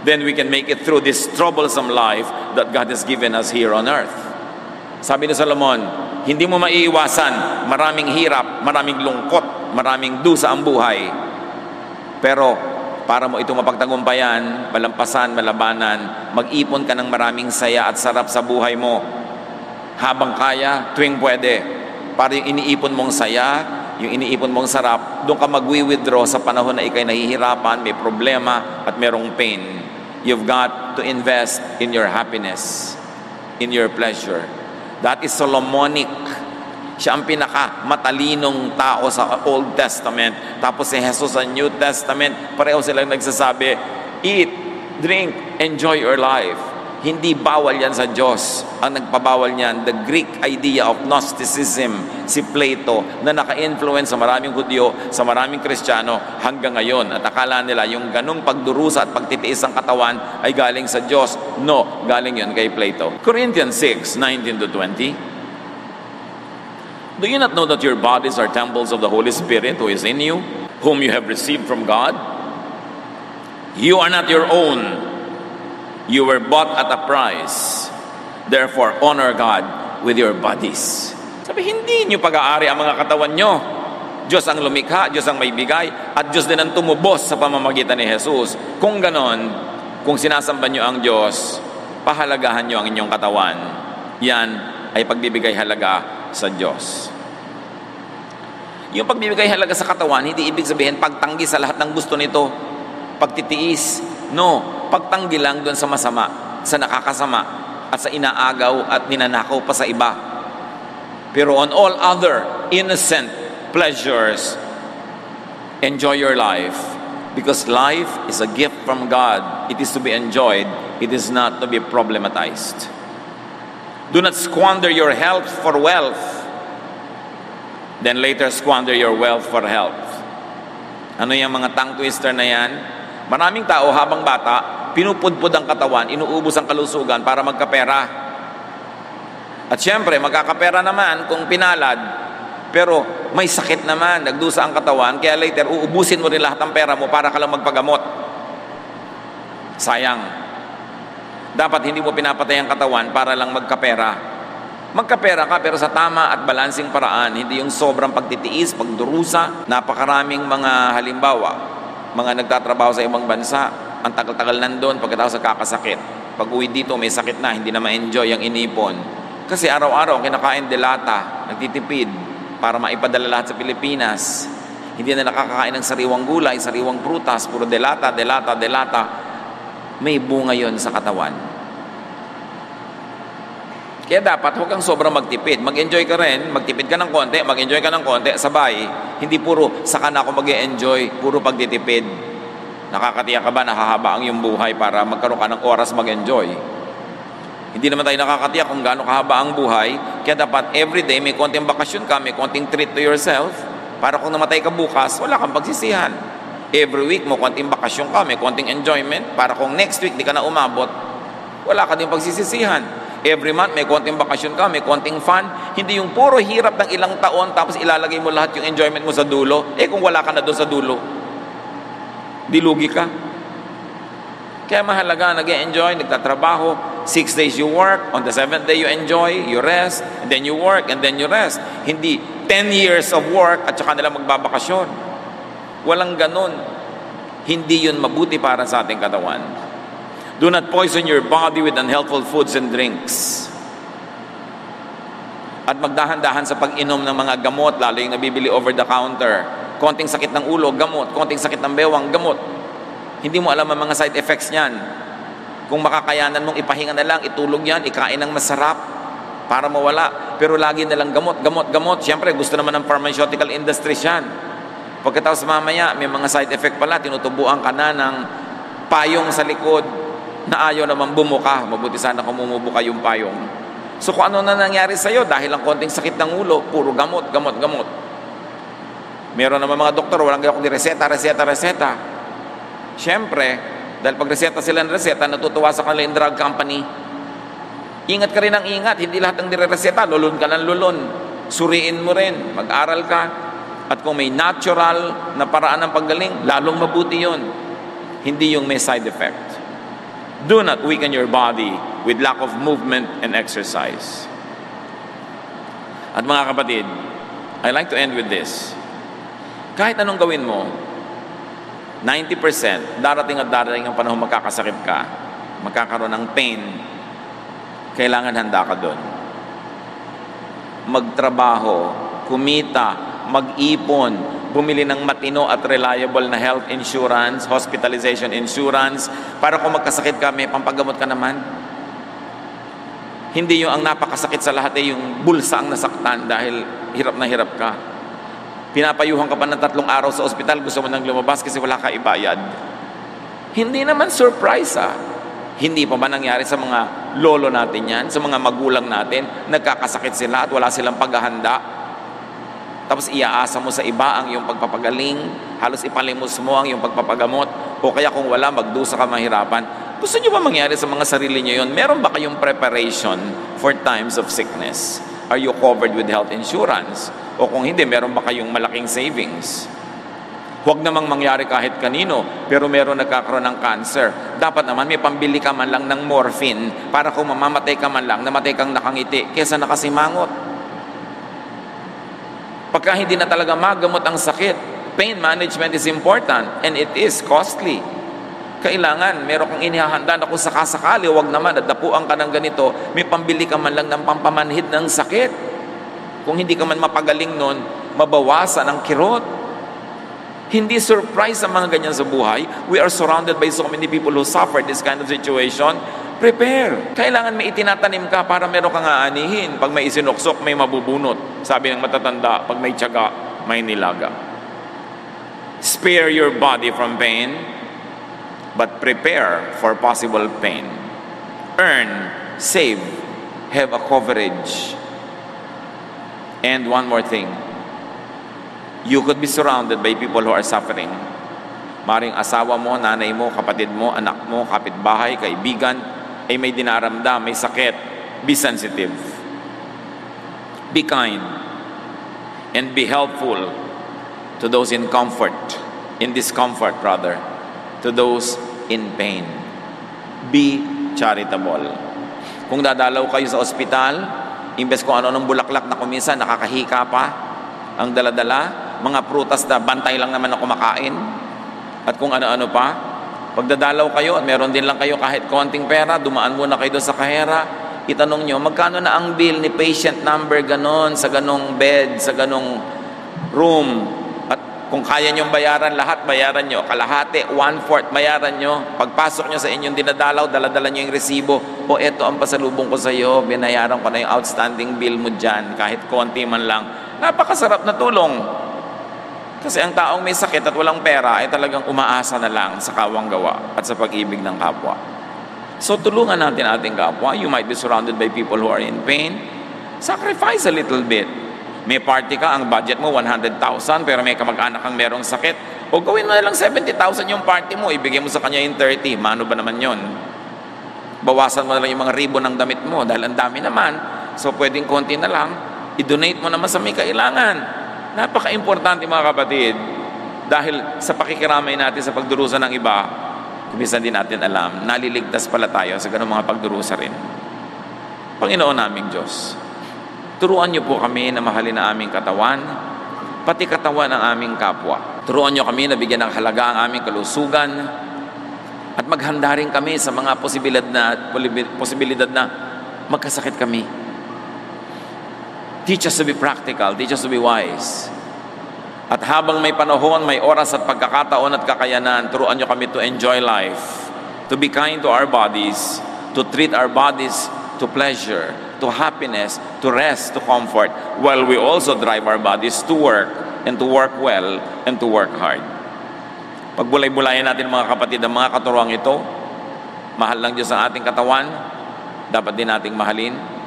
Then we can make it through this troublesome life that God has given us here on earth. Sabi ni Solomon, hindi mo maiiwasan, maraming hirap, maraming lungkot, maraming dusa ang buhay. Pero para mo ito mapagtagumpayan, malampasan, malabanan, mag-ipon ka ng maraming saya at sarap sa buhay mo. Habang kaya, tuwing pwede. Para yung iniipon mong saya, yung iniipon mong sarap, doon ka mag-withdraw sa panahon na ikay nahihirapan, may problema, at merong pain. You've got to invest in your happiness, in your pleasure. That is Solomonic. Siya ang pinaka-matalinong tao sa Old Testament. Tapos si Jesus sa New Testament, pareho silang nagsasabi, eat, drink, enjoy your life. Hindi bawal yan sa Diyos. Ang nagpabawal niyan, the Greek idea of Gnosticism, si Plato, na naka-influence sa maraming Hudyo, sa maraming Kristiyano hanggang ngayon. At akala nila yung ganung pagdurusa at pagtitiis ng katawan ay galing sa Diyos. No, galing yun kay Plato. Corinthians 6:19-20. Do you not know that your bodies are temples of the Holy Spirit who is in you, whom you have received from God? You are not your own. You were bought at a price. Therefore, honor God with your bodies. Sabi, hindi nyo pag-aari ang mga katawan nyo. Diyos ang lumikha, Diyos ang may bigay, at Diyos din ang tumubos sa pamamagitan ni Jesus. Kung ganon, kung sinasamba nyo ang Diyos, pahalagahan nyo ang inyong katawan. Yan ay pagbibigay halaga sa Diyos. Yung pagbibigay halaga sa katawan, hindi ibig sabihin pagtanggi sa lahat ng gusto nito, pagtitiis. No, pagtanggi lang doon sa masama, sa nakakasama, at sa inaagaw at ninanakaw pa sa iba. Pero on all other innocent pleasures, enjoy your life. Because life is a gift from God. It is to be enjoyed. It is not to be problematized. Do not squander your health for wealth. Then later squander your wealth for health. Ano yung mga tongue twister na yan? Maraming tao habang bata, pinupudpud ang katawan, inuubos ang kalusugan para magkapera. At syempre, magkakapera naman kung pinalad, pero may sakit naman, nagdusa ang katawan, kaya later, uubusin mo rin lahat ng pera mo para ka lang magpagamot. Sayang. Dapat hindi mo pinapatay ang katawan para lang magkapera. Magkapera ka pero sa tama at balansing paraan, hindi yung sobrang pagtitiis, pagdurusa. Napakaraming mga halimbawa, mga nagtatrabaho sa ibang bansa, ang tagal-tagal nandun pagkatapos sa kakasakit. Pag uwi dito, may sakit na, hindi na ma-enjoy ang inipon. Kasi araw-araw, kinakain delata, nagtitipid para maipadala lahat sa Pilipinas. Hindi na nakakakain ng sariwang gulay, sariwang prutas, puro delata, delata, delata. May bunga yon sa katawan. Kaya dapat huwag kang sobrang magtipid. Mag-enjoy ka rin, magtipid ka ng konti, mag-enjoy ka ng konti, sabay. Hindi puro, saka na ako mag-enjoy, puro pagtitipid. Nakakatiyak ka ba, nakahaba ang iyong buhay para magkaroon ka ng oras mag-enjoy? Hindi naman tayo nakakatiyak kung gaano kahaba ang buhay, kaya dapat everyday may konting bakasyon ka, may konting treat to yourself, para kung namatay ka bukas, wala kang pagsisihan. Every week mo konting bakasyon ka, may konting enjoyment, para kung next week di ka na umabot, wala ka din pagsisisihan. Every month, may konting bakasyon ka, may konting fun. Hindi yung puro hirap ng ilang taon tapos ilalagay mo lahat yung enjoyment mo sa dulo. Kung wala ka na doon sa dulo, dilugi ka. Kaya mahalaga, nag-enjoy, nagtatrabaho. 6 days you work, on the 7th day you enjoy, you rest, and then you work, and then you rest. Hindi 10 years of work at saka nila magbabakasyon. Walang ganun. Hindi yun mabuti para sa ating katawan. Do not poison your body with unhealthful foods and drinks. At magdahan-dahan sa pag-inom ng mga gamot, lalo yung nabibili over the counter. Konting sakit ng ulo, gamot. Konting sakit ng bewang, gamot. Hindi mo alam ang mga side effects niyan. Kung makakayanan mong ipahinga na lang, itulog yan, ikain ng masarap para mawala. Pero lagi na lang gamot, gamot, gamot. Siyempre, gusto naman ng pharmaceutical industry yan. Pagkatapos mamaya, may mga side effect pala, tinutubuan ka na ng payong sa likod na ayaw naman bumuka. Mabuti sana kung bumubuka yung payong. So kung ano na nangyari sa'yo, dahil ang konting sakit ng ulo, puro gamot, gamot, gamot. Meron naman mga doktor, walang gawin kundi reseta, reseta, reseta. Siyempre, dahil pag reseta sila ng reseta, natutuwa sa kanila yung drug company. Ingat ka rin ng ingat, hindi lahat ng nirereseta, lulun ka ng lulun. Suriin mo rin, mag-aral ka. At kung may natural na paraan ng paggaling, lalong mabuti yun. Hindi yung may side effect. Do not weaken your body with lack of movement and exercise. At mga kapatid, I like to end with this. Kahit anong gawin mo, 90% darating at darating ang panahon magkakasakit ka, magkakaroon ng pain, kailangan handa ka doon. Magtrabaho, kumita, mag-ipon, bumili ng matino at reliable na health insurance, hospitalization insurance, para kung magkasakit ka, may pampagamot ka naman. Hindi yung ang napakasakit sa lahat yung bulsa ang nasaktan dahil hirap na hirap ka. Pinapayuhan ka pa ng 3 araw sa ospital, gusto mo nang lumabas kasi wala ka ibayad. Hindi naman surprise Hindi pa ba nangyari sa mga lolo natin yan, sa mga magulang natin, nagkakasakit sila at wala silang paghahanda? Tapos iaasa mo sa iba ang iyong pagpapagaling, halos ipalimos mo ang iyong pagpapagamot, o kaya kung wala, magdusa ka mahirapan. Gusto niyo ba mangyari sa mga sarili niyo yun? Meron ba kayong preparation for times of sickness? Are you covered with health insurance? O kung hindi, meron ba kayong malaking savings? Huwag namang mangyari kahit kanino, pero meron nagkakaroon ng cancer. Dapat naman may pambili ka man lang ng morphine para kung mamamatay ka man lang, namatay kang nakangiti kesa nakasimangot. Pagka hindi na talaga magamot ang sakit, pain management is important and it is costly. Kailangan, meron kang inihahanda na kung sakasakali, huwag naman, at dapuan ka ng ganito, may pambili ka man lang ng pampamanhid ng sakit. Kung hindi ka man mapagaling nun, mabawasan ang kirot. Hindi surprise ang mga ganyan sa buhay. We are surrounded by so many people who suffer this kind of situation. Prepare. Kailangan may itinatanim ka para meron kang aanihin. Pag may isinuksok, may mabubunot. Sabi ng matatanda, pag may tiyaga, may nilaga. Spare your body from pain, but prepare for possible pain. Earn, save, have a coverage. And one more thing. You could be surrounded by people who are suffering. Maring asawa mo, nanay mo, kapatid mo, anak mo, kapitbahay, kaibigan, ay may dinaramdam, may sakit. Be sensitive. Be kind. And be helpful to those in discomfort rather, to those in pain. Be charitable. Kung dadalaw kayo sa ospital, imbes kung ano ng bulaklak na kuminsan, nakakahika pa, ang daladala, mga prutas na bantay lang naman na kumakain, at kung ano-ano pa. Pagdadalaw kayo at meron din lang kayo kahit konting pera, dumaan muna kayo doon sa kahera, itanong nyo, magkano na ang bill ni patient number ganon, sa ganong bed, sa ganong room. At kung kaya nyong bayaran lahat, bayaran nyo. Kalahati, 1/4, bayaran nyo. Pagpasok nyo sa inyong dinadalaw, daladala nyo yung resibo. O eto ang pasalubong ko sa iyo, binayaran ko na yung outstanding bill mo dyan, kahit konti man lang. Napakasarap na tulong. Kasi ang taong may sakit at walang pera ay talagang umaasa na lang sa kawang gawa at sa pag-ibig ng kapwa. So tulungan natin ating kapwa. You might be surrounded by people who are in pain. Sacrifice a little bit. May party ka, ang budget mo 100,000, pero may kamag-anak kang merong sakit. O gawin mo na lang 70,000 yung party mo, ibigay mo sa kanya yung 30. Mano ba naman yon? Bawasan mo na lang yung mga ribbon ng damit mo dahil ang dami naman. So pwedeng konti na lang. I-donate mo naman sa may kailangan. Napaka-importante mga kapatid, dahil sa pakikiramay natin sa pagdurusa ng iba, kumisan din natin alam, naliligtas pala tayo sa ganung mga pagdurusa rin. Panginoon naming Diyos, turuan niyo po kami na mahalin ang aming katawan, pati katawan ng aming kapwa. Turuan niyo kami na bigyan ng halaga ang aming kalusugan, at maghanda rin kami sa mga posibilidad na magkasakit kami. Teach us to be practical. Teach us to be wise. At habang may panahon, may oras at pagkakataon at kakayanan, turuan nyo kami to enjoy life, to be kind to our bodies, to treat our bodies to pleasure, to happiness, to rest, to comfort, while we also drive our bodies to work, and to work well, and to work hard. Pagbulay-bulayan natin mga kapatid ang mga katuruang ito, mahal lang Diyos ang ating katawan, dapat din nating mahalin.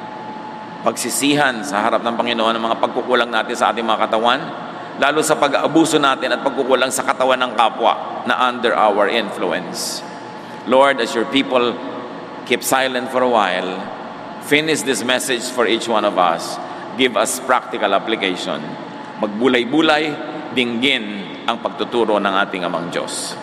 Pagsisihan sa harap ng Panginoon ang mga pagkukulang natin sa ating mga katawan, lalo sa pag-abuso natin at pagkukulang sa katawan ng kapwa na under our influence. Lord, as your people keep silent for a while, finish this message for each one of us. Give us practical application. Magbulay-bulay, dinggin ang pagtuturo ng ating Amang Diyos.